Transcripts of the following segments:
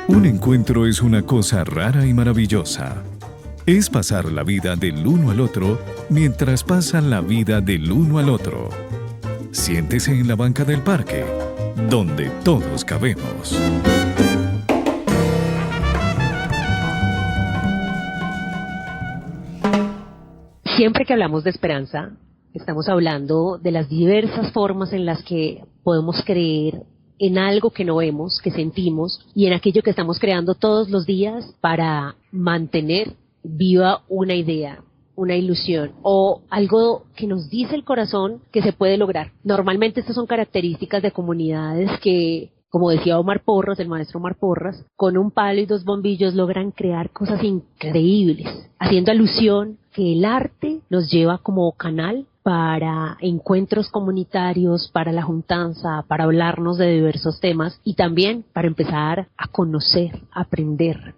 Un encuentro es una cosa rara y maravillosa. Es pasar la vida del uno al otro mientras pasan la vida del uno al otro. Siéntese en la banca del parque, donde todos cabemos. Siempre que hablamos de esperanza, estamos hablando de las diversas formas en las que podemos creer en algo que no vemos, que sentimos, y en aquello que estamos creando todos los días para mantener viva una idea, una ilusión o algo que nos dice el corazón que se puede lograr. Normalmente estas son características de comunidades que, como decía Omar Porras, el maestro Omar Porras, con un palo y dos bombillos logran crear cosas increíbles, haciendo alusión que el arte nos lleva como canal para encuentros comunitarios, para la juntanza, para hablarnos de diversos temas y también para empezar a conocer, a aprender.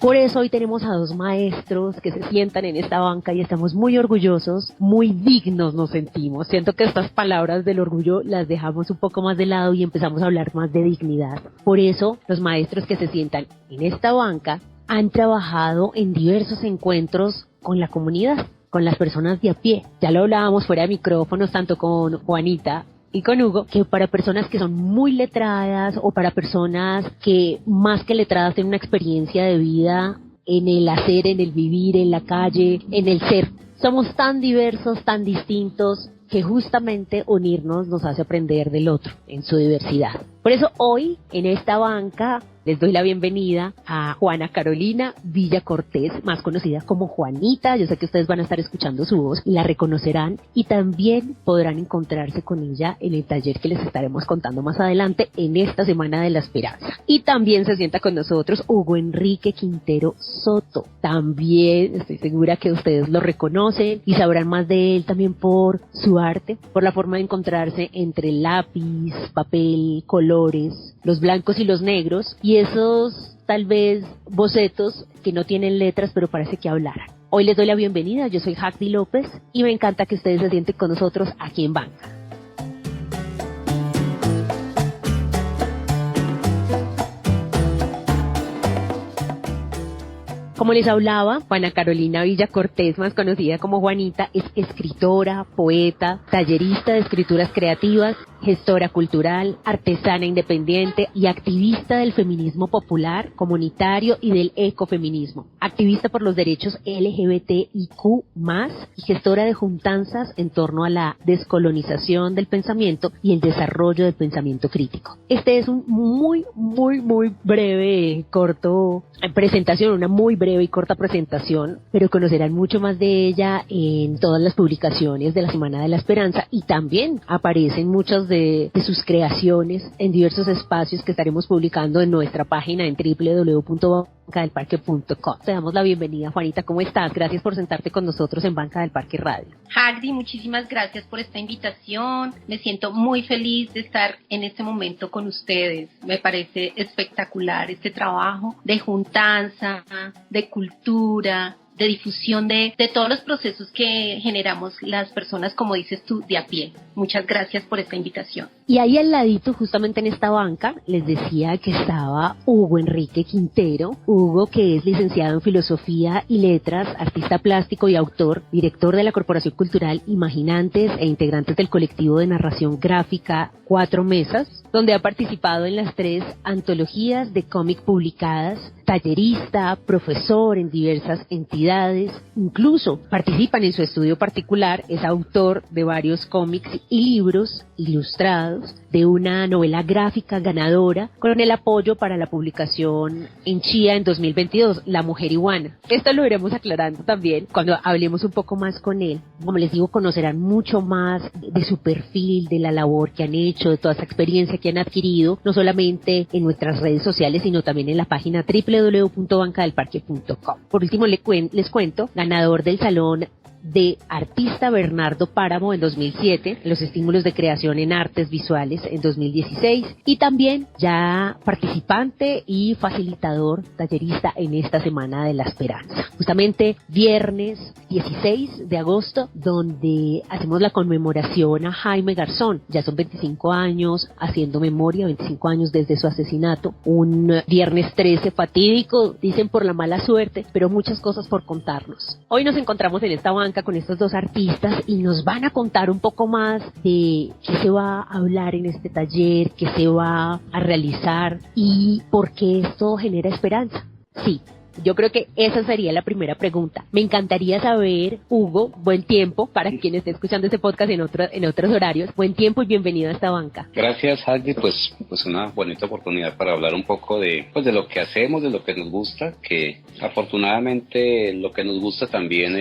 Por eso hoy tenemos a dos maestros que se sientan en esta banca y estamos muy orgullosos, muy dignos nos sentimos. Siento que estas palabras del orgullo las dejamos un poco más de lado y empezamos a hablar más de dignidad. Por eso los maestros que se sientan en esta banca han trabajado en diversos encuentros con la comunidad, con las personas de a pie. Ya lo hablábamos fuera de micrófonos, tanto con Juanita y con Hugo, que para personas que son muy letradas o para personas que más que letradas tienen una experiencia de vida en el hacer, en el vivir, en la calle, en el ser. Somos tan diversos, tan distintos, que justamente unirnos nos hace aprender del otro en su diversidad. Por eso hoy, en esta banca, les doy la bienvenida a Juana Carolina Villa Cortés, más conocida como Juanita. Yo sé que ustedes van a estar escuchando su voz y la reconocerán y también podrán encontrarse con ella en el taller que les estaremos contando más adelante en esta Semana de la Esperanza. Y también se sienta con nosotros Hugo Enrique Quintero Soto. También estoy segura que ustedes lo reconocen y sabrán más de él también por su arte, por la forma de encontrarse entre lápiz, papel, colores, los blancos y los negros, y esos tal vez bocetos que no tienen letras pero parece que hablaran. Hoy les doy la bienvenida, yo soy Jacdy López y me encanta que ustedes se sienten con nosotros aquí en Banca. Como les hablaba, Juana Carolina Villa Cortés, más conocida como Juanita, es escritora, poeta, tallerista de escrituras creativas, gestora cultural, artesana independiente y activista del feminismo popular, comunitario y del ecofeminismo. Activista por los derechos LGBTIQ+, y gestora de juntanzas en torno a la descolonización del pensamiento y el desarrollo del pensamiento crítico. Este es un muy breve, corto presentación, una muy breve y corta presentación, pero conocerán mucho más de ella en todas las publicaciones de la Semana de la Esperanza y también aparecen muchas de sus creaciones en diversos espacios que estaremos publicando en nuestra página en www.bancadelparque.com. Te damos la bienvenida, Juanita, ¿cómo estás? Gracias por sentarte con nosotros en Banca del Parque Radio. Jacdy, muchísimas gracias por esta invitación. Me siento muy feliz de estar en este momento con ustedes. Me parece espectacular este trabajo de juntanza, de cultura, de difusión de todos los procesos que generamos las personas, como dices tú, de a pie. Muchas gracias por esta invitación. Y ahí al ladito, justamente en esta banca, les decía que estaba Hugo Enrique Quintero. Hugo, que es licenciado en Filosofía y Letras, artista plástico y autor, director de la Corporación Cultural Imaginantes e integrantes del colectivo de narración gráfica Cuatro Mesas, donde ha participado en las 3 antologías de cómic publicadas, tallerista, profesor en diversas entidades, incluso participan en su estudio particular, es autor de varios cómics y libros ilustrados, de una novela gráfica ganadora con el apoyo para la publicación en Chía en 2022, La Mujer Iguana. Esto lo iremos aclarando también cuando hablemos un poco más con él. Como les digo, conocerán mucho más de su perfil, de la labor que han hecho, de toda esa experiencia que han adquirido, no solamente en nuestras redes sociales, sino también en la página www.bancadelparque.com. Por último, les cuento, ganador del Salón de Artista Bernardo Páramo en 2007, los estímulos de creación en artes visuales en 2016 y también ya participante y facilitador tallerista en esta Semana de la Esperanza. Justamente viernes 16 de agosto, donde hacemos la conmemoración a Jaime Garzón. Ya son 25 años haciendo memoria, 25 años desde su asesinato. Un viernes 13 fatídico, dicen por la mala suerte, pero muchas cosas por contarnos. Hoy nos encontramos en esta banca con estos dos artistas y nos van a contar un poco más de qué se va a hablar en este taller, qué se va a realizar y por qué esto genera esperanza. Sí. Yo creo que esa sería la primera pregunta. Me encantaría saber, Hugo, buen tiempo para quien esté escuchando este podcast en otros horarios. Buen tiempo y bienvenido a esta banca. Gracias, Heidi. Pues una bonita oportunidad para hablar un poco de lo que hacemos, de lo que nos gusta, que afortunadamente lo que nos gusta también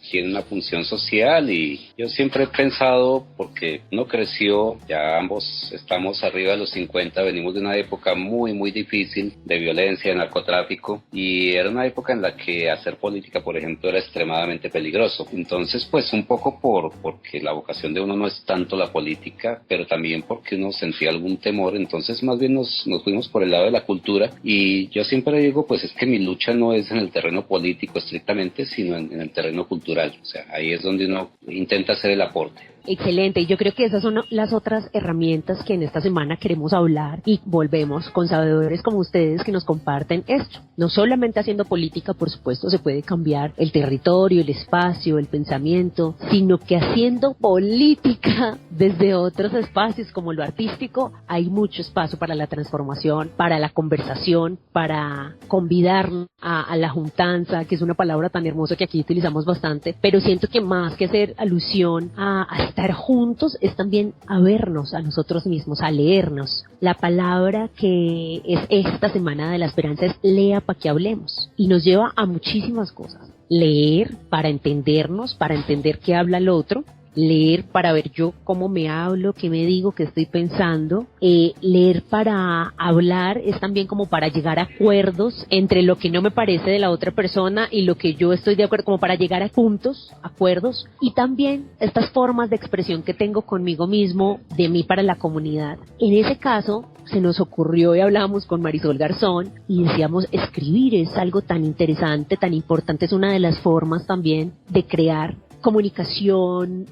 tiene una función social y yo siempre he pensado, porque uno creció, ya ambos estamos arriba de los 50, venimos de una época muy, muy difícil de violencia, de narcotráfico y era una época en la que hacer política, por ejemplo, era extremadamente peligroso. Entonces, pues un poco porque la vocación de uno no es tanto la política, pero también porque uno sentía algún temor, entonces más bien nos fuimos por el lado de la cultura y yo siempre digo, pues es que mi lucha no es en el terreno político estrictamente, sino en el terreno cultural. O sea, ahí es donde uno intenta hacer el aporte. Excelente, y yo creo que esas son las otras herramientas que en esta semana queremos hablar y volvemos con sabedores como ustedes que nos comparten esto. No solamente haciendo política, por supuesto, se puede cambiar el territorio, el espacio, el pensamiento, sino que haciendo política desde otros espacios como lo artístico, hay mucho espacio para la transformación, para la conversación, para convidar a la juntanza, que es una palabra tan hermosa que aquí utilizamos bastante, pero siento que más que hacer alusión a estar juntos es también a vernos a nosotros mismos, a leernos. La palabra que es esta Semana de la Esperanza es lea para que hablemos y nos lleva a muchísimas cosas. Leer para entendernos, para entender qué habla el otro. Leer para ver yo cómo me hablo, qué me digo, qué estoy pensando. Leer para hablar es también como para llegar a acuerdos entre lo que no me parece de la otra persona y lo que yo estoy de acuerdo, como para llegar a puntos, acuerdos. Y también estas formas de expresión que tengo conmigo mismo, de mí para la comunidad. En ese caso, se nos ocurrió y hablábamos con Marisol Garzón y decíamos, escribir es algo tan interesante, tan importante, es una de las formas también de crear comunicación,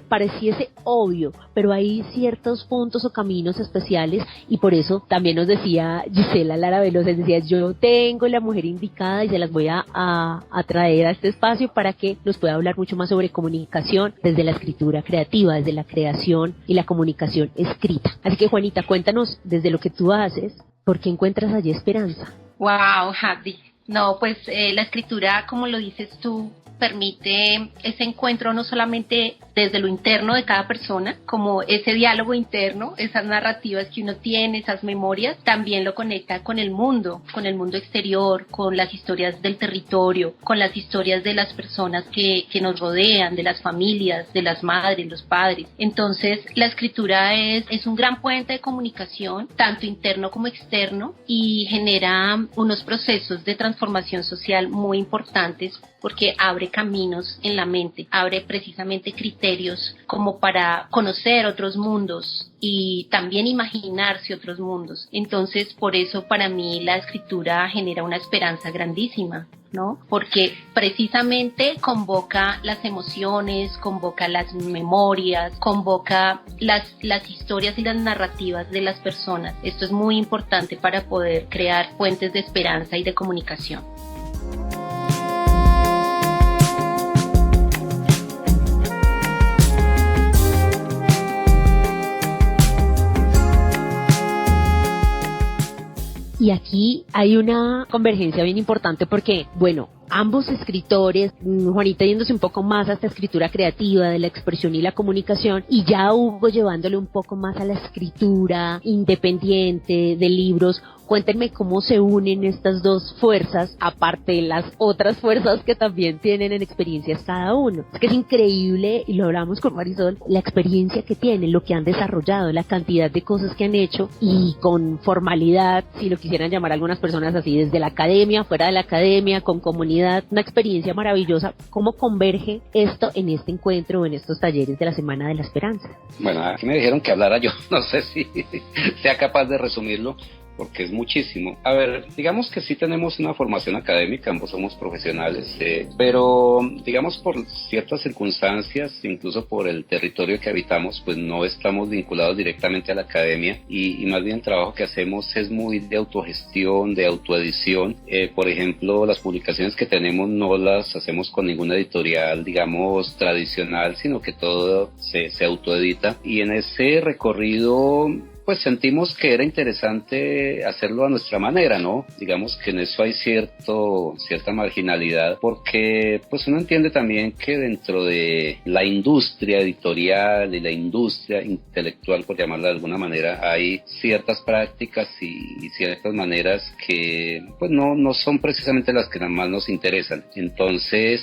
pareciese obvio, pero hay ciertos puntos o caminos especiales y por eso también nos decía Gisela Lara Veloz, decía, yo tengo la mujer indicada y se las voy a traer a este espacio para que nos pueda hablar mucho más sobre comunicación desde la escritura creativa, desde la creación y la comunicación escrita. Así que Juanita, cuéntanos desde lo que tú haces, ¿por qué encuentras allí esperanza? Wow, Javi. No, pues la escritura, como lo dices tú, permite ese encuentro no solamente desde lo interno de cada persona, como ese diálogo interno, esas narrativas que uno tiene, esas memorias, también lo conecta con el mundo exterior, con las historias del territorio, con las historias de las personas que nos rodean, de las familias, de las madres, los padres. Entonces, la escritura es un gran puente de comunicación, tanto interno como externo, y genera unos procesos de transformación social muy importantes porque abre caminos en la mente, abre precisamente criterios como para conocer otros mundos y también imaginarse otros mundos. Entonces, por eso para mí la escritura genera una esperanza grandísima, ¿no? Porque precisamente convoca las emociones, convoca las memorias, convoca las historias y las narrativas de las personas. Esto es muy importante para poder crear puentes de esperanza y de comunicación. Y aquí hay una convergencia bien importante porque, bueno, ambos escritores, Juanita yéndose un poco más a esta escritura creativa de la expresión y la comunicación, y ya Hugo llevándole un poco más a la escritura independiente de libros. Cuéntenme cómo se unen estas dos fuerzas, aparte de las otras fuerzas que también tienen en experiencias cada uno. Es que es increíble, y lo hablamos con Marisol, la experiencia que tienen, lo que han desarrollado, la cantidad de cosas que han hecho, y con formalidad, si lo quisieran llamar algunas personas así, desde la academia, fuera de la academia, con comunidad, comunidad, una experiencia maravillosa. ¿Cómo converge esto en este encuentro, en estos talleres de la Semana de la Esperanza? Bueno, aquí me dijeron que hablara yo, no sé si sea capaz de resumirlo, porque es muchísimo. A ver, digamos que sí tenemos una formación académica, ambos somos profesionales, pero digamos por ciertas circunstancias, incluso por el territorio que habitamos, pues no estamos vinculados directamente a la academia y más bien el trabajo que hacemos es muy de autogestión, de autoedición. Por ejemplo, las publicaciones que tenemos no las hacemos con ninguna editorial, digamos, tradicional, sino que todo se autoedita, y en ese recorrido pues sentimos que era interesante hacerlo a nuestra manera, ¿no? Digamos que en eso hay cierta marginalidad, porque pues uno entiende también que dentro de la industria editorial y la industria intelectual, por llamarla de alguna manera, hay ciertas prácticas y ciertas maneras que pues no son precisamente las que más nos interesan. Entonces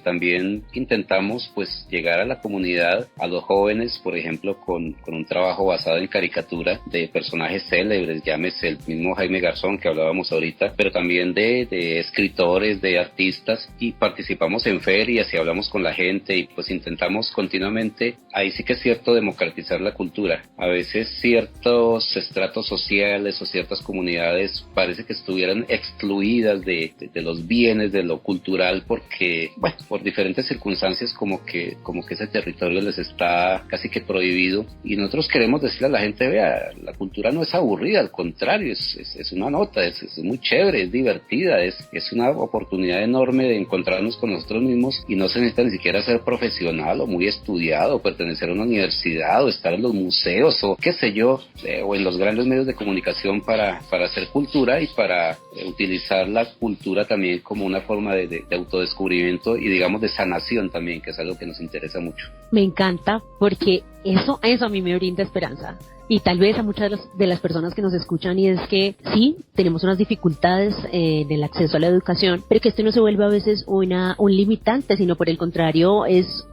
también intentamos pues llegar a la comunidad, a los jóvenes, por ejemplo, con un trabajo basado en caricatura de personajes célebres, llámese el mismo Jaime Garzón que hablábamos ahorita, pero también de escritores, de artistas, y participamos en ferias y hablamos con la gente y pues intentamos continuamente, ahí sí que es cierto, democratizar la cultura. A veces ciertos estratos sociales o ciertas comunidades parece que estuvieran excluidas de los bienes, de lo cultural, porque bueno, por diferentes circunstancias como que ese territorio les está casi que prohibido, y nosotros queremos decirle a la gente, vea, la cultura no es aburrida, al contrario, es una nota, es muy chévere, es divertida, es una oportunidad enorme de encontrarnos con nosotros mismos, y no se necesita ni siquiera ser profesional o muy estudiado, o pertenecer a una universidad, o estar en los museos, o qué sé yo, o en los grandes medios de comunicación para hacer cultura y para utilizar la cultura también como una forma de autodescubrimiento y digamos de sanación también, que es algo que nos interesa mucho. Me encanta, porque eso a mí me brinda esperanza. Y tal vez a muchas de las personas que nos escuchan, y es que sí, tenemos unas dificultades en el acceso a la educación, pero que esto no se vuelve a veces un limitante, sino por el contrario es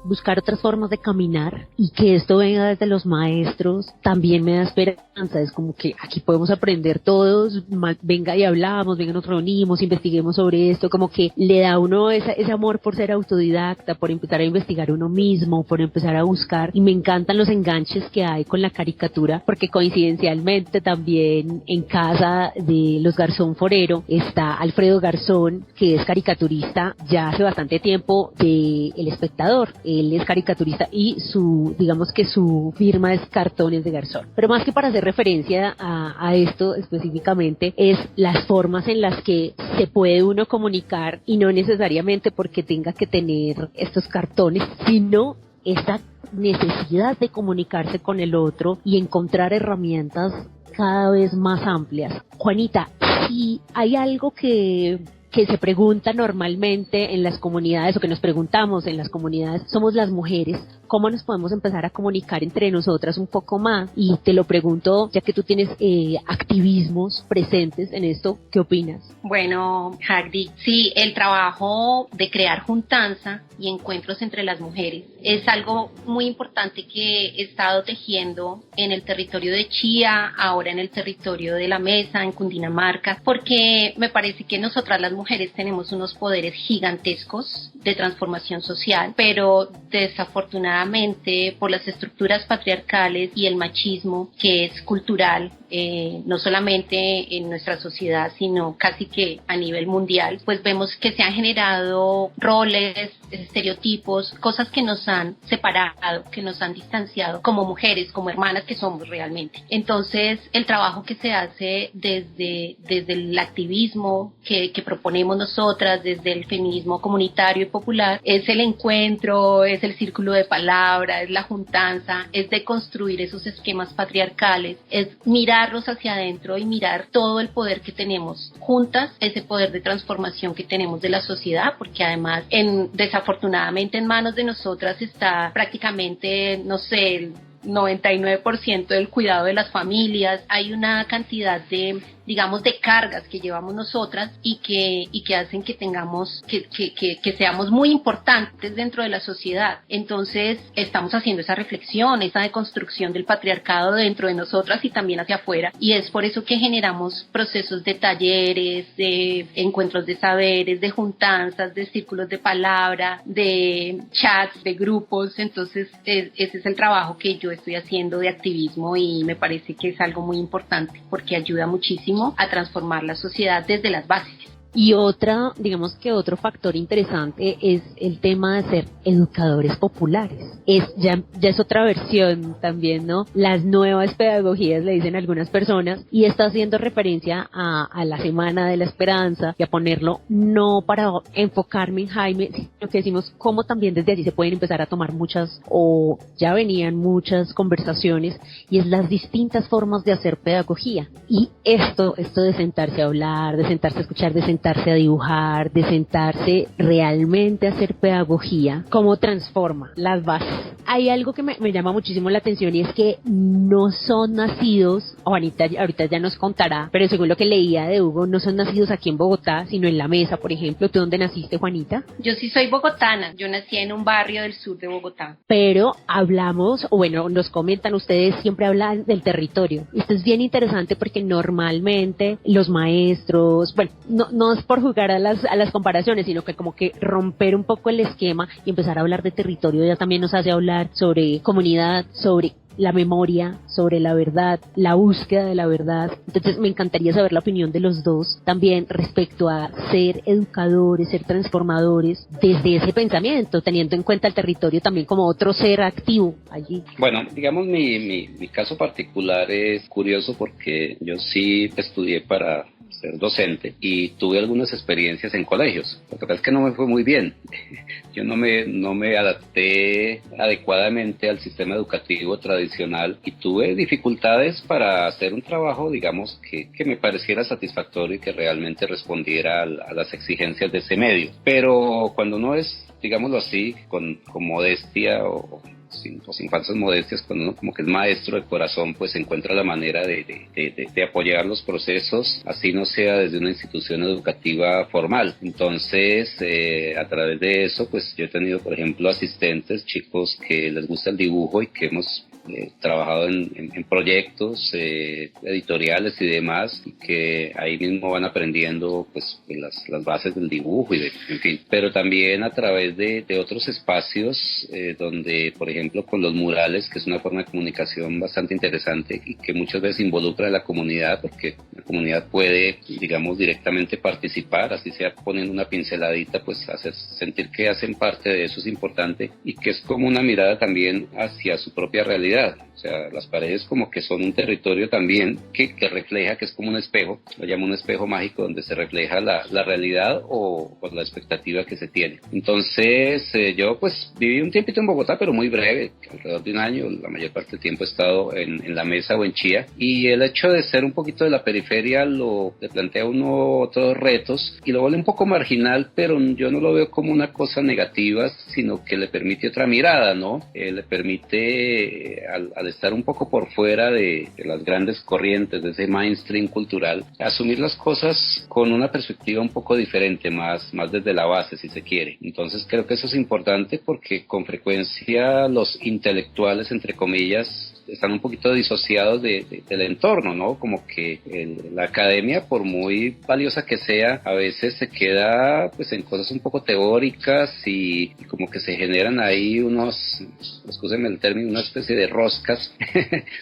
buscar otras formas de caminar, y que esto venga desde los maestros también me da esperanza. Es como que aquí podemos aprender todos, venga y hablamos, venga, nos reunimos, investiguemos sobre esto, como que le da a uno ese amor por ser autodidacta, por empezar a investigar uno mismo, por empezar a buscar, y me encantan los enganches que hay con la caricatura, porque coincidencialmente también en casa de los Garzón Forero está Alfredo Garzón, que es caricaturista ya hace bastante tiempo de El Espectador. Él es caricaturista y digamos que su firma es Cartones de Garzón. Pero más que para hacer referencia a esto específicamente, es las formas en las que se puede uno comunicar, y no necesariamente porque tenga que tener estos cartones, sino esta necesidad de comunicarse con el otro y encontrar herramientas cada vez más amplias. Juanita, si hay algo que se pregunta normalmente en las comunidades, o que nos preguntamos en las comunidades, somos las mujeres, ¿cómo nos podemos empezar a comunicar entre nosotras un poco más? Y te lo pregunto, ya que tú tienes activismos presentes en esto, ¿qué opinas? Bueno, Hagrid, sí, el trabajo de crear juntanza y encuentros entre las mujeres es algo muy importante que he estado tejiendo en el territorio de Chía, ahora en el territorio de La Mesa, en Cundinamarca, porque me parece que nosotras las mujeres tenemos unos poderes gigantescos de transformación social, pero desafortunadamente por las estructuras patriarcales y el machismo que es cultural, no solamente en nuestra sociedad, sino casi que a nivel mundial, pues vemos que se han generado roles, estereotipos, cosas que nos han separado, que nos han distanciado como mujeres, como hermanas que somos realmente. Entonces, el trabajo que se hace desde el activismo que proponemos nosotras, desde el feminismo comunitario y popular, es el encuentro, es el círculo de palabra, es la juntanza, es de construir esos esquemas patriarcales, es mirarlos hacia adentro y mirar todo el poder que tenemos juntas, ese poder de transformación que tenemos de la sociedad, porque además desafortunadamente en manos de nosotras está prácticamente, no sé, el 99% del cuidado de las familias. Hay una cantidad de, digamos, de cargas que llevamos nosotras y que hacen que tengamos, que seamos muy importantes dentro de la sociedad. Entonces, estamos haciendo esa reflexión, esa deconstrucción del patriarcado dentro de nosotras y también hacia afuera. Y es por eso que generamos procesos de talleres, de encuentros de saberes, de juntanzas, de círculos de palabra, de chats, de grupos. Entonces, ese es el trabajo que yo estoy haciendo de activismo y me parece que es algo muy importante porque ayuda muchísimo a transformar la sociedad desde las bases. Y digamos que otro factor interesante es el tema de ser educadores populares. Ya es otra versión también, ¿no? Las nuevas pedagogías, le dicen algunas personas, y está haciendo referencia a la Semana de la Esperanza y a ponerlo no para enfocarme en Jaime, sino que decimos cómo también desde allí se pueden empezar a tomar o ya venían muchas conversaciones, y es las distintas formas de hacer pedagogía. Y esto de sentarse a hablar, de sentarse a escuchar, de sentarse a dibujar, de sentarse realmente a hacer pedagogía, cómo transforma las bases. Hay algo que me llama muchísimo la atención y es que no son nacidos, Juanita ahorita ya nos contará, pero según lo que leía de Hugo, no son nacidos aquí en Bogotá, sino en La Mesa, por ejemplo. ¿Tú dónde naciste, Juanita? Yo sí soy bogotana, yo nací en un barrio del sur de Bogotá. Pero nos comentan, ustedes siempre hablan del territorio. Esto es bien interesante porque normalmente los maestros, no es por jugar a las comparaciones, sino que como que romper un poco el esquema y empezar a hablar de territorio ya también nos hace hablar sobre comunidad, sobre la memoria, sobre la verdad, la búsqueda de la verdad. Entonces me encantaría saber la opinión de los dos también respecto a ser educadores, ser transformadores desde ese pensamiento, teniendo en cuenta el territorio también como otro ser activo allí. Bueno, digamos mi caso particular es curioso porque yo sí estudié para ser docente y tuve algunas experiencias en colegios. Lo que pasa es que no me fue muy bien. Yo no me adapté adecuadamente al sistema educativo tradicional y tuve dificultades para hacer un trabajo, digamos, que me pareciera satisfactorio y que realmente respondiera a las exigencias de ese medio. Pero cuando uno es, digámoslo así, con modestia o sin falsas modestias, cuando uno como que es maestro de corazón, pues encuentra la manera de apoyar los procesos, así no sea desde una institución educativa formal. Entonces, a través de eso, pues yo he tenido, por ejemplo, asistentes, chicos que les gusta el dibujo y que hemos trabajado en proyectos editoriales y demás, y que ahí mismo van aprendiendo pues las bases del dibujo y en fin, pero también a través de otros espacios donde, por ejemplo, con los murales, que es una forma de comunicación bastante interesante y que muchas veces involucra a la comunidad, porque la comunidad puede, digamos, directamente participar, así sea poniendo una pinceladita, pues hacer sentir que hacen parte de eso es importante, y que es como una mirada también hacia su propia realidad. O sea, las paredes como que son un territorio también que refleja, que es como un espejo, lo llamo un espejo mágico, donde se refleja la realidad o la expectativa que se tiene. Entonces, yo pues viví un tiempito en Bogotá, pero muy breve, alrededor de un año. La mayor parte del tiempo he estado en La Mesa o en Chía, y el hecho de ser un poquito de la periferia le plantea a uno otros retos y lo vuelve un poco marginal, pero yo no lo veo como una cosa negativa, sino que le permite otra mirada, ¿no? Le permite al estar un poco por fuera de las grandes corrientes, de ese mainstream cultural, asumir las cosas con una perspectiva un poco diferente, más desde la base, si se quiere. Entonces creo que eso es importante porque con frecuencia los intelectuales, entre comillas, están un poquito disociados del entorno, ¿no? Como que la academia, por muy valiosa que sea, a veces se queda pues en cosas un poco teóricas y como que se generan ahí excúsenme el término, una especie de roscas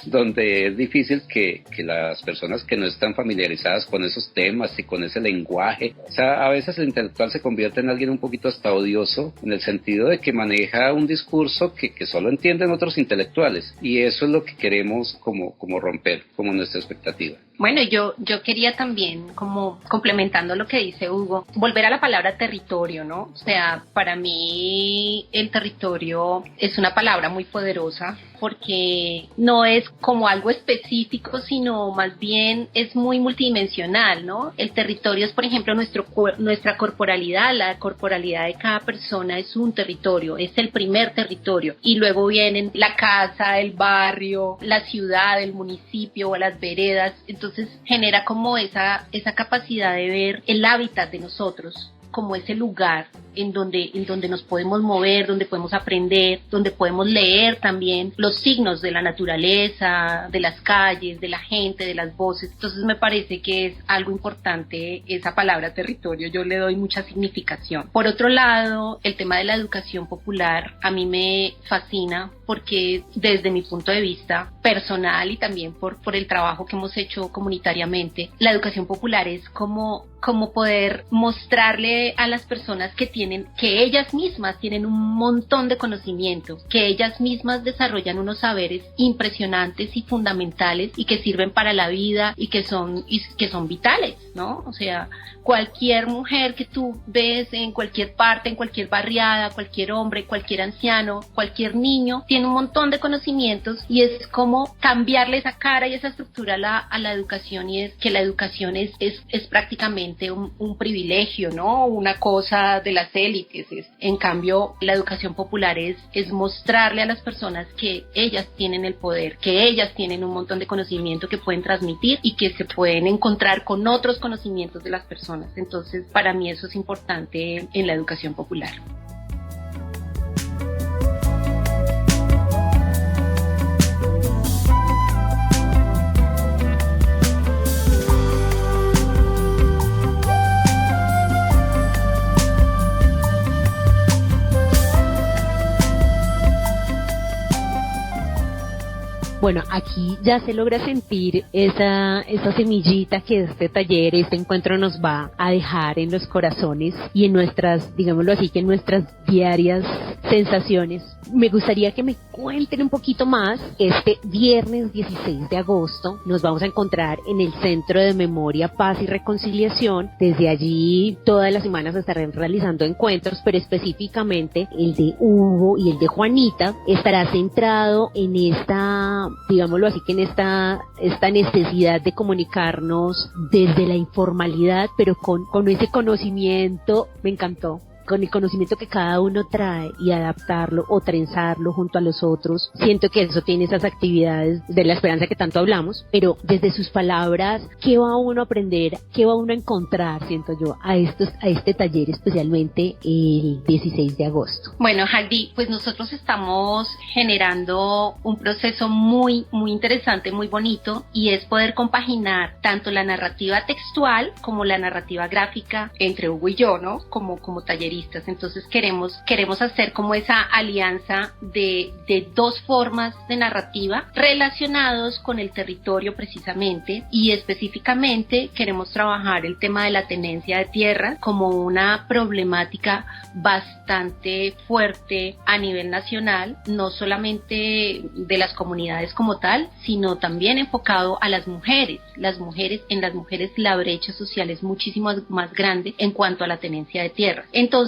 donde es difícil que las personas que no están familiarizadas con esos temas y con ese lenguaje, o sea, a veces el intelectual se convierte en alguien un poquito hasta odioso, en el sentido de que maneja un discurso que solo entienden otros intelectuales, y eso es lo que queremos como romper, como nuestra expectativa. Bueno, yo quería también, como complementando lo que dice Hugo, volver a la palabra territorio, ¿no? O sea, para mí el territorio es una palabra muy poderosa porque no es como algo específico, sino más bien es muy multidimensional, ¿no? El territorio es, por ejemplo, nuestra corporalidad, la corporalidad de cada persona es un territorio, es el primer territorio, y luego vienen la casa, el barrio, la ciudad, el municipio o las veredas. Entonces genera como esa capacidad de ver el hábitat de nosotros como ese lugar en donde nos podemos mover, donde podemos aprender, donde podemos leer también los signos de la naturaleza, de las calles, de la gente, de las voces. Entonces me parece que es algo importante esa palabra territorio, yo le doy mucha significación. Por otro lado, el tema de la educación popular a mí me fascina porque desde mi punto de vista personal y también por el trabajo que hemos hecho comunitariamente, la educación popular es como poder mostrarle a las personas que ellas mismas tienen un montón de conocimiento, que ellas mismas desarrollan unos saberes impresionantes y fundamentales y que sirven para la vida y que son vitales, ¿no? O sea, cualquier mujer que tú ves en cualquier parte, en cualquier barriada, cualquier hombre, cualquier anciano, cualquier niño, tiene un montón de conocimientos y es como cambiarle esa cara y esa estructura a la educación, y es que la educación es prácticamente un privilegio, ¿no? Una cosa de las élites. En cambio, la educación popular es mostrarle a las personas que ellas tienen el poder, que ellas tienen un montón de conocimiento que pueden transmitir y que se pueden encontrar con otros conocimientos de las personas. Entonces, para mí eso es importante en la educación popular. Bueno, aquí ya se logra sentir esa semillita que este taller, este encuentro nos va a dejar en los corazones y en nuestras, digámoslo así, que en nuestras diarias sensaciones. Me gustaría que me cuenten un poquito más. Este viernes 16 de agosto nos vamos a encontrar en el Centro de Memoria, Paz y Reconciliación. Desde allí todas las semanas se estarán realizando encuentros, pero específicamente el de Hugo y el de Juanita estará centrado en esta, digámoslo así, que en esta necesidad de comunicarnos desde la informalidad, pero con ese conocimiento. Me encantó, con el conocimiento que cada uno trae, y adaptarlo o trenzarlo junto a los otros. Siento que eso tiene esas actividades de la esperanza que tanto hablamos, pero desde sus palabras, ¿qué va uno a aprender? ¿Qué va uno a encontrar, siento yo, a este taller, especialmente el 16 de agosto? Bueno, Haldi, pues nosotros estamos generando un proceso muy, muy interesante, muy bonito, y es poder compaginar tanto la narrativa textual como la narrativa gráfica entre Hugo y yo, ¿no? Como talleristas. Entonces queremos hacer como esa alianza de dos formas de narrativa relacionados con el territorio precisamente, y específicamente queremos trabajar el tema de la tenencia de tierra como una problemática bastante fuerte a nivel nacional, no solamente de las comunidades como tal, sino también enfocado a las mujeres. En las mujeres la brecha social es muchísimo más grande en cuanto a la tenencia de tierra. Entonces,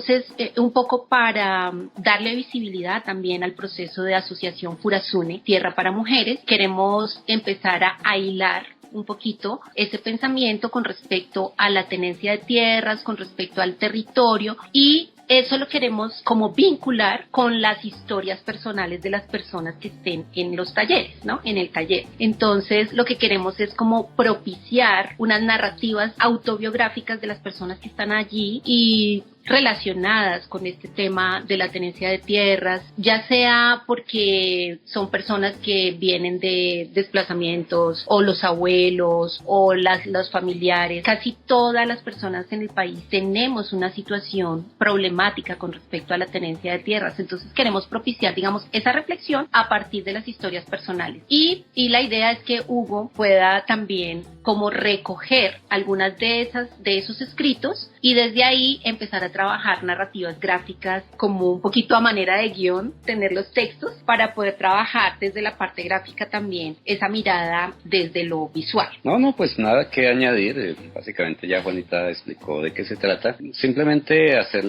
un poco para darle visibilidad también al proceso de asociación Furasune, Tierra para Mujeres, queremos empezar a hilar un poquito ese pensamiento con respecto a la tenencia de tierras, con respecto al territorio, y eso lo queremos como vincular con las historias personales de las personas que estén en los talleres, ¿no? En el taller. Entonces, lo que queremos es como propiciar unas narrativas autobiográficas de las personas que están allí y relacionadas con este tema de la tenencia de tierras, ya sea porque son personas que vienen de desplazamientos, o los abuelos, o los familiares. Casi todas las personas en el país tenemos una situación problemática con respecto a la tenencia de tierras. Entonces queremos propiciar, digamos, esa reflexión a partir de las historias personales. Y la idea es que Hugo pueda también como recoger algunas de esos escritos y desde ahí empezar a trabajar narrativas gráficas como un poquito a manera de guión, tener los textos para poder trabajar desde la parte gráfica también esa mirada desde lo visual. No, pues nada que añadir, básicamente ya Juanita explicó de qué se trata, simplemente hacer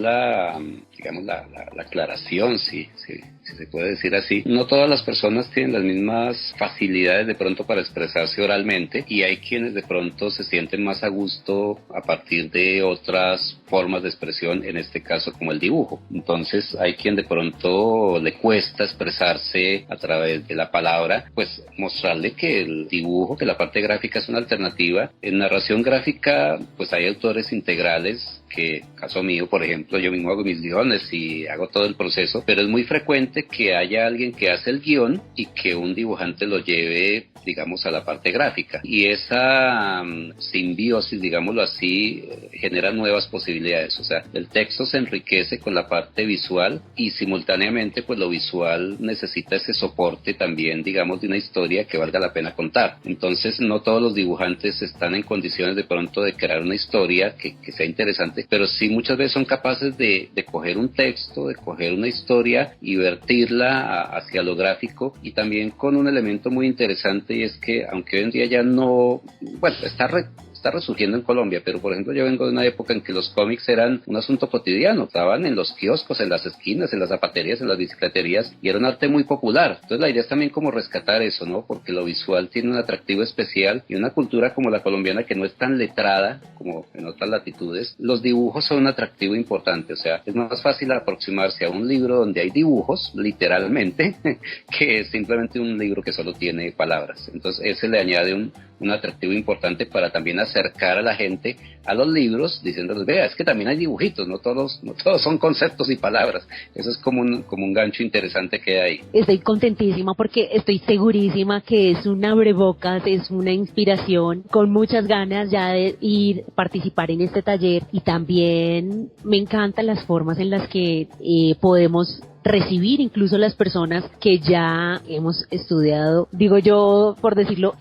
digamos la aclaración, si se puede decir así. No todas las personas tienen las mismas facilidades de pronto para expresarse oralmente y hay quienes de pronto se sienten más a gusto a partir de otras formas de expresión, en este caso como el dibujo. Entonces hay quien de pronto le cuesta expresarse a través de la palabra, pues mostrarle que el dibujo, que la parte gráfica es una alternativa. En narración gráfica pues hay autores integrales que, caso mío, por ejemplo, yo mismo hago mis guiones y hago todo el proceso, pero es muy frecuente que haya alguien que hace el guión y que un dibujante lo lleve, digamos, a la parte gráfica. Y esa simbiosis, digámoslo así, genera nuevas posibilidades. O sea, el texto se enriquece con la parte visual y simultáneamente, pues lo visual necesita ese soporte también, digamos, de una historia que valga la pena contar. Entonces, no todos los dibujantes están en condiciones de pronto de crear una historia que sea interesante, pero sí muchas veces son capaces de coger un texto, de coger una historia y vertirla hacia lo gráfico, y también con un elemento muy interesante, y es que aunque hoy en día ya no, bueno, está resurgiendo en Colombia, pero por ejemplo yo vengo de una época en que los cómics eran un asunto cotidiano, estaban en los kioscos, en las esquinas, en las zapaterías, en las bicicleterías, y era un arte muy popular. Entonces la idea es también como rescatar eso, ¿no? Porque lo visual tiene un atractivo especial, y una cultura como la colombiana que no es tan letrada como en otras latitudes, los dibujos son un atractivo importante. O sea, es más fácil aproximarse a un libro donde hay dibujos, literalmente, que simplemente un libro que solo tiene palabras. Entonces ese le añade un atractivo importante para también acercar a la gente a los libros, diciéndoles, vea, es que también hay dibujitos, no todos son conceptos y palabras. Eso es como un gancho interesante que hay. Estoy contentísima porque estoy segurísima que es un abrebocas, es una inspiración, con muchas ganas ya de ir a participar en este taller, y también me encantan las formas en las que podemos recibir incluso las personas que ya hemos estudiado, digo yo por decirlo,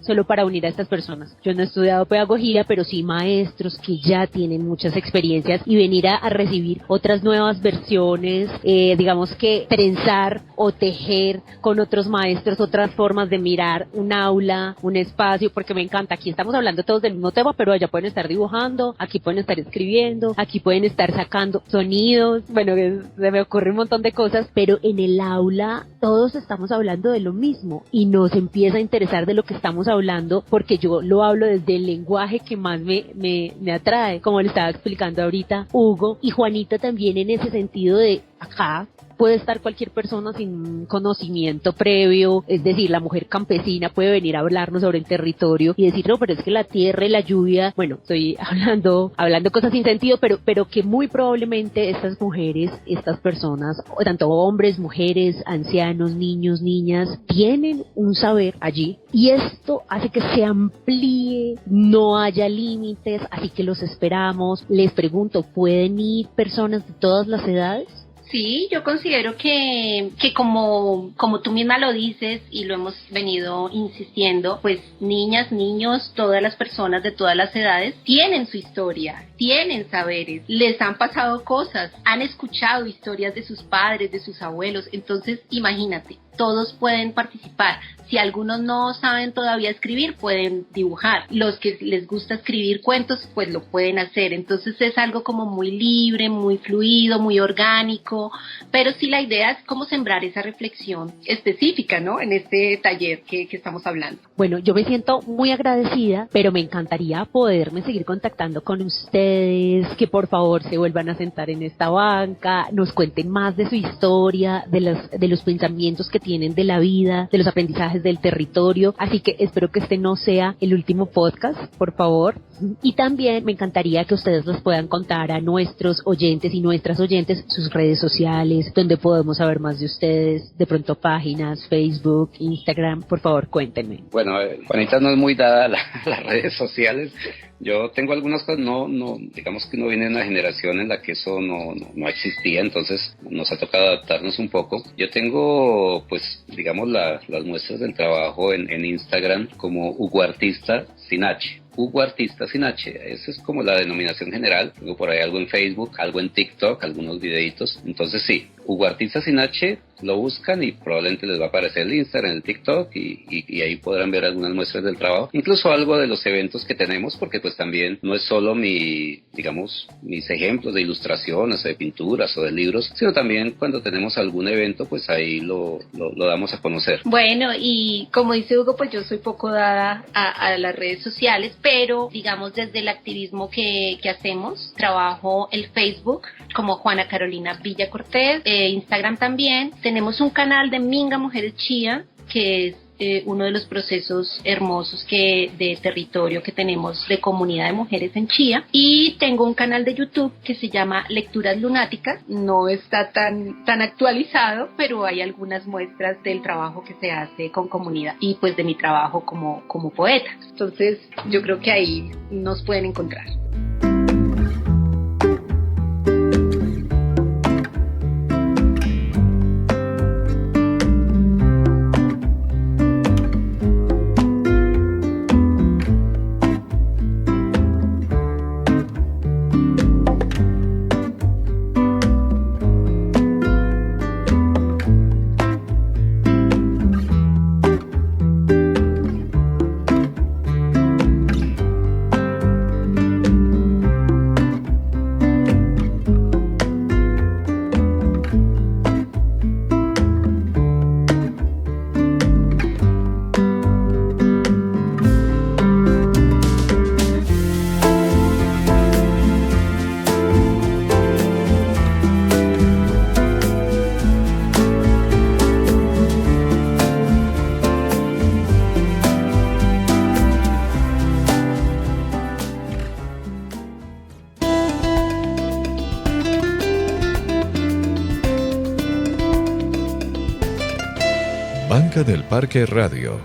solo para unir a estas personas. Yo no he estudiado pedagogía, pero sí maestros que ya tienen muchas experiencias, y venir a recibir otras nuevas versiones, digamos que trenzar o tejer con otros maestros otras formas de mirar un aula, un espacio, porque me encanta. Aquí estamos hablando todos del mismo tema, pero allá pueden estar dibujando, aquí pueden estar escribiendo, aquí pueden estar sacando sonidos, bueno, se me ocurre un montón de cosas, pero en el aula todos estamos hablando de lo mismo y nos empieza a interesar de lo que estamos hablando, porque yo lo hablo desde el lenguaje que más me atrae, como le estaba explicando ahorita Hugo y Juanita también, en ese sentido de acá puede estar cualquier persona sin conocimiento previo, es decir, la mujer campesina puede venir a hablarnos sobre el territorio y decir, no, pero es que la tierra y la lluvia, bueno, estoy hablando cosas sin sentido, pero que muy probablemente estas mujeres, estas personas, tanto hombres, mujeres, ancianos, niños, niñas, tienen un saber allí, y esto hace que se amplíe, no haya límites, así que los esperamos. Les pregunto, ¿pueden ir personas de todas las edades? Sí, yo considero que como tú misma lo dices y lo hemos venido insistiendo, pues niñas, niños, todas las personas de todas las edades tienen su historia, tienen saberes, les han pasado cosas, han escuchado historias de sus padres, de sus abuelos. Entonces imagínate, todos pueden participar. Si algunos no saben todavía escribir, pueden dibujar. Los que les gusta escribir cuentos, pues lo pueden hacer. Entonces es algo como muy libre, muy fluido, muy orgánico. Pero sí, la idea es como sembrar esa reflexión específica, ¿no? En este taller que estamos hablando. Bueno, yo me siento muy agradecida, pero me encantaría poderme seguir contactando con ustedes, que por favor se vuelvan a sentar en esta banca, nos cuenten más de su historia, de los pensamientos que tienen de la vida, de los aprendizajes del territorio. Así que espero que este no sea el último podcast, por favor. Y también me encantaría que ustedes nos puedan contar a nuestros oyentes y nuestras oyentes sus redes sociales, donde podemos saber más de ustedes, de pronto páginas, Facebook, Instagram. Por favor, cuéntenme. Bueno, Juanita no es muy dada a las redes sociales. Yo tengo algunas cosas, no, digamos que no viene de una generación en la que eso no existía, entonces nos ha tocado adaptarnos un poco. Yo tengo, pues, digamos, las muestras del trabajo en Instagram como Hugo Artista, sin H. Hugo Artista sin H, esa es como la denominación general. Tengo por ahí algo en Facebook, algo en TikTok, algunos videitos. Entonces sí, Hugo Artista sin H, lo buscan y probablemente les va a aparecer el Instagram, el TikTok y ahí podrán ver algunas muestras del trabajo, incluso algo de los eventos que tenemos, porque pues también no es solo mis ejemplos de ilustraciones o de pinturas o de libros, sino también cuando tenemos algún evento, pues ahí lo damos a conocer. Bueno, y como dice Hugo, pues yo soy poco dada a las redes sociales, pero digamos desde el activismo que hacemos, trabajo el Facebook como Juana Carolina Villa Cortés, Instagram también. Tenemos un canal de Minga Mujeres Chía, que es uno de los procesos hermosos de territorio que tenemos de comunidad de mujeres en Chía, y tengo un canal de YouTube que se llama Lecturas Lunáticas. No está tan actualizado, pero hay algunas muestras del trabajo que se hace con comunidad y pues de mi trabajo como poeta. Entonces yo creo que ahí nos pueden encontrar. Banca del Parque Radio.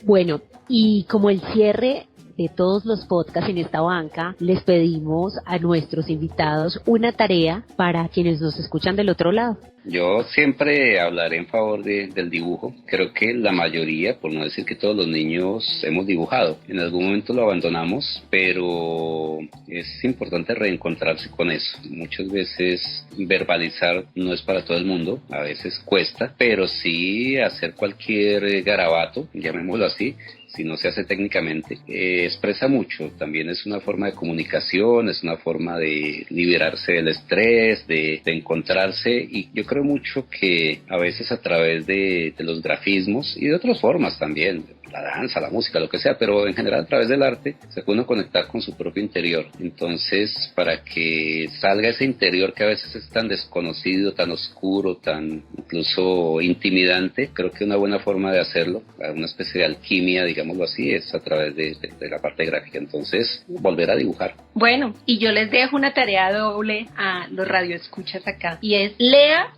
Bueno, y como el cierre de todos los podcasts en esta banca, les pedimos a nuestros invitados una tarea para quienes nos escuchan del otro lado. Yo siempre hablaré en favor del dibujo. Creo que la mayoría, por no decir que todos los niños, hemos dibujado. En algún momento lo abandonamos, pero es importante reencontrarse con eso. Muchas veces verbalizar no es para todo el mundo, a veces cuesta, pero sí hacer cualquier garabato, llamémoslo así, si no se hace técnicamente, expresa mucho. También es una forma de comunicación, es una forma de liberarse del estrés, de encontrarse, y yo creo mucho que a veces a través de los grafismos y de otras formas también, la danza, la música, lo que sea, pero en general a través del arte se puede uno conectar con su propio interior. Entonces, para que salga ese interior que a veces es tan desconocido, tan oscuro, tan incluso intimidante, creo que una buena forma de hacerlo, una especie de alquimia, digámoslo así, es a través de la parte gráfica. Entonces, volver a dibujar. Bueno, y yo les dejo una tarea doble a los radioescuchas acá, y es lea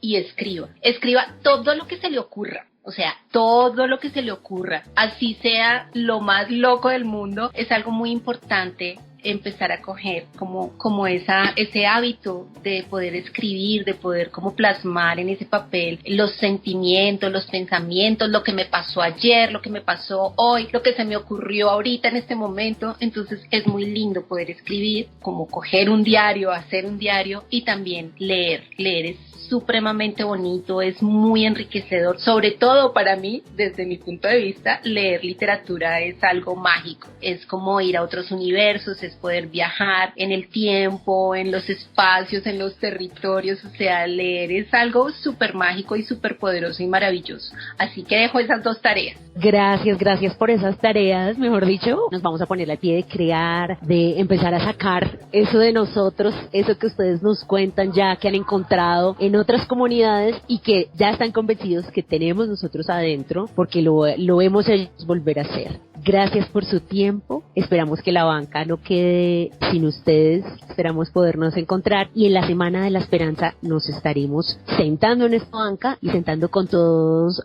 y escriba. Escriba todo lo que se le ocurra. O sea, todo lo que se le ocurra, así sea lo más loco del mundo, es algo muy importante empezar a coger como ese hábito de poder escribir, de poder como plasmar en ese papel los sentimientos, los pensamientos, lo que me pasó ayer, lo que me pasó hoy, lo que se me ocurrió ahorita en este momento. Entonces es muy lindo poder escribir, como coger un diario, hacer un diario, y también leer es supremamente bonito, es muy enriquecedor, sobre todo para mí, desde mi punto de vista, leer literatura es algo mágico, es como ir a otros universos, es poder viajar en el tiempo, en los espacios, en los territorios. O sea, leer es algo súper mágico y súper poderoso y maravilloso, así que dejo esas dos tareas. Gracias por esas tareas, mejor dicho, nos vamos a poner al pie de crear, de empezar a sacar eso de nosotros, eso que ustedes nos cuentan ya, que han encontrado en otras comunidades y que ya están convencidos que tenemos nosotros adentro, porque lo hemos hecho volver a hacer. Gracias por su tiempo, esperamos que la banca no quede sin ustedes, esperamos podernos encontrar, y en la Semana de la Esperanza nos estaremos sentando en esta banca y sentando con todos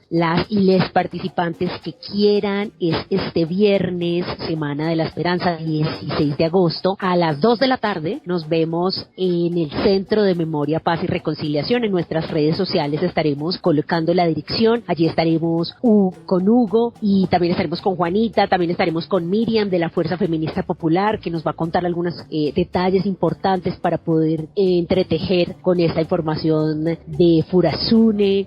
las y les participantes que quieran. Es este viernes, Semana de la Esperanza, 16 de agosto, a las 2 de la tarde, nos vemos en el Centro de Memoria, Paz y Reconciliación. En nuestras redes sociales estaremos colocando la dirección, allí estaremos con Hugo, y también estaremos con con Juanita, también estaremos con Miriam de la Fuerza Feminista Popular, que nos va a contar algunos detalles importantes para poder entretejer con esta información de Furasune.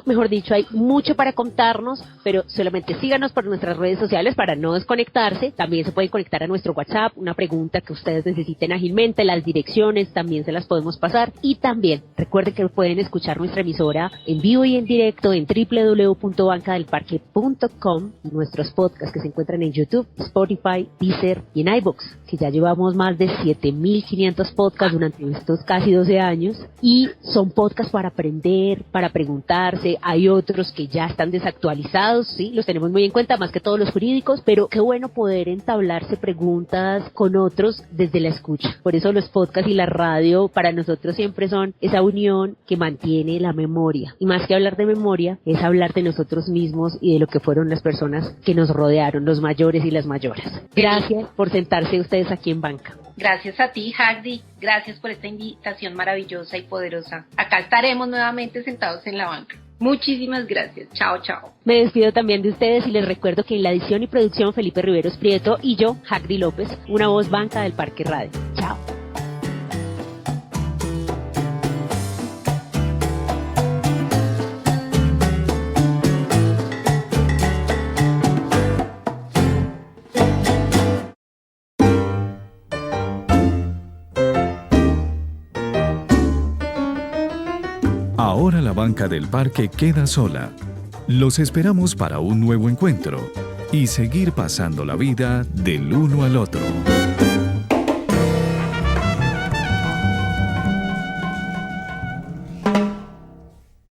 Mejor dicho, hay mucho para contarnos, pero solamente síganos por nuestras redes sociales para no desconectarse. También se pueden conectar a nuestro WhatsApp, una pregunta que ustedes necesiten ágilmente, las direcciones también se las podemos pasar. Y también recuerden que pueden escuchar nuestra emisora en vivo y en directo en www.bancadelparque.com y nuestros podcasts que se encuentran en YouTube, Spotify, Deezer y en iVoox, que ya llevamos más de 7.500 podcasts durante estos casi 12 años y son podcasts para aprender, para preguntarse. Hay otros que ya están desactualizados, sí, los tenemos muy en cuenta, más que todos los jurídicos, pero qué bueno poder entablarse preguntas con otros desde la escucha. Por eso los podcasts y la radio para nosotros siempre son esa unión que mantiene la memoria. Y más que hablar de memoria, es hablar de nosotros mismos y de lo que fueron las personas que nos rodearon, los mayores y las mayoras. Gracias por sentarse ustedes aquí en banca. Gracias a ti, Hagdi. Gracias por esta invitación maravillosa y poderosa. Acá estaremos nuevamente sentados en la banca. Muchísimas gracias. Chao, chao. Me despido también de ustedes y les recuerdo que en la edición y producción Felipe Riveros Prieto y yo, Hagdi López, una voz banca del Parque Radio. Chao. Ahora la banca del parque queda sola. Los esperamos para un nuevo encuentro y seguir pasando la vida del uno al otro.